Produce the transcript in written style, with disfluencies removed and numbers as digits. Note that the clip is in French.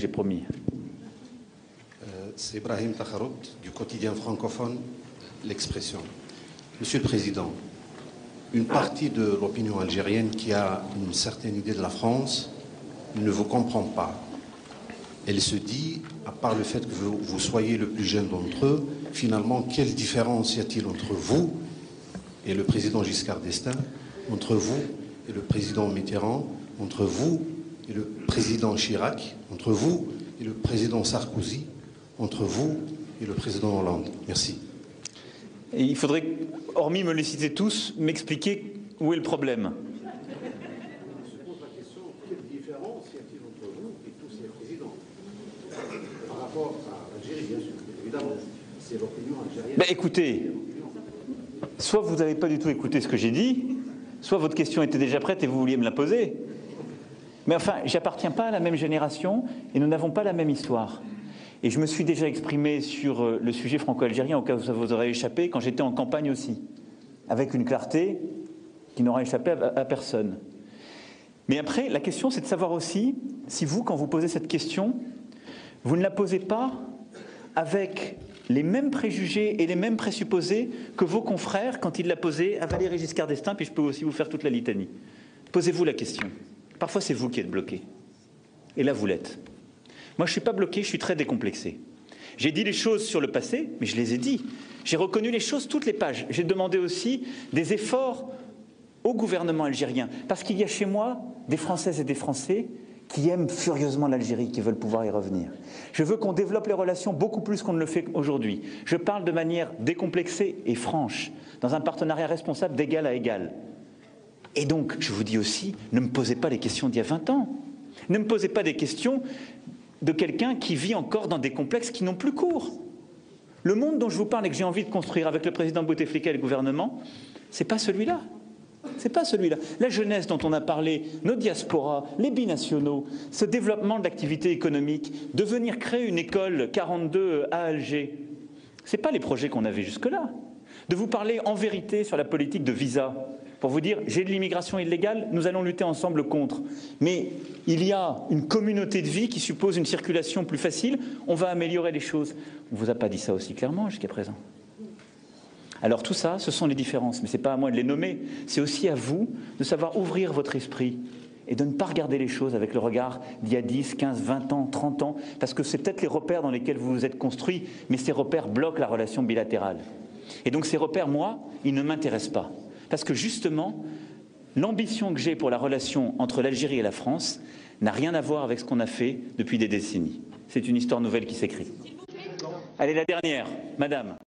j'ai promis. C'est Ibrahim Takharout du quotidien francophone L'Expression. Monsieur le Président, une partie de l'opinion algérienne qui a une certaine idée de la France ne vous comprend pas. Elle se dit, à part le fait que vous soyez le plus jeune d'entre eux, finalement, quelle différence y a-t-il entre vous et le président Giscard d'Estaing, entre vous et le président Mitterrand, entre vous et le président Chirac, entre vous et le président Sarkozy, entre vous et le président Hollande? Merci. Et il faudrait, hormis me les citer tous, m'expliquer où est le problème. Je pose la question, quelle différence y a-t-il entre vous et tous ces présidents? Par rapport à l'Algérie, bien sûr, évidemment. C'est l'opinion algérienne. Ben écoutez, soit vous n'avez pas du tout écouté ce que j'ai dit, soit votre question était déjà prête et vous vouliez me la poser. Mais enfin, j'appartiens pas à la même génération et nous n'avons pas la même histoire. Et je me suis déjà exprimé sur le sujet franco-algérien, au cas où ça vous aurait échappé, quand j'étais en campagne aussi, avec une clarté qui n'aura échappé à personne. Mais après, la question, c'est de savoir aussi si vous, quand vous posez cette question, vous ne la posez pas avec les mêmes préjugés et les mêmes présupposés que vos confrères quand ils la posaient à Valéry Giscard d'Estaing, puis je peux aussi vous faire toute la litanie. Posez-vous la question. Parfois, c'est vous qui êtes bloqué. Et là, vous l'êtes. Moi, je ne suis pas bloqué, je suis très décomplexé. J'ai dit les choses sur le passé, mais je les ai dit. J'ai reconnu les choses, toutes les pages. J'ai demandé aussi des efforts au gouvernement algérien. Parce qu'il y a chez moi des Françaises et des Français qui aiment furieusement l'Algérie, qui veulent pouvoir y revenir. Je veux qu'on développe les relations beaucoup plus qu'on ne le fait aujourd'hui. Je parle de manière décomplexée et franche, dans un partenariat responsable d'égal à égal. Et donc, je vous dis aussi, ne me posez pas les questions d'il y a 20 ans. Ne me posez pas des questions de quelqu'un qui vit encore dans des complexes qui n'ont plus cours. Le monde dont je vous parle et que j'ai envie de construire avec le président Bouteflika et le gouvernement, c'est pas celui-là. C'est pas celui-là. La jeunesse dont on a parlé, nos diasporas, les binationaux, ce développement de l'activité économique, de venir créer une école 42 à Alger, c'est pas les projets qu'on avait jusque-là. De vous parler en vérité sur la politique de visa, pour vous dire, j'ai de l'immigration illégale, nous allons lutter ensemble contre. Mais il y a une communauté de vie qui suppose une circulation plus facile, on va améliorer les choses. On ne vous a pas dit ça aussi clairement jusqu'à présent. Alors tout ça, ce sont les différences, mais ce n'est pas à moi de les nommer, c'est aussi à vous de savoir ouvrir votre esprit et de ne pas regarder les choses avec le regard d'il y a 10, 15, 20 ans, 30 ans, parce que c'est peut-être les repères dans lesquels vous vous êtes construits, mais ces repères bloquent la relation bilatérale. Et donc ces repères, moi, ils ne m'intéressent pas. Parce que justement, l'ambition que j'ai pour la relation entre l'Algérie et la France n'a rien à voir avec ce qu'on a fait depuis des décennies. C'est une histoire nouvelle qui s'écrit. Allez, la dernière, madame.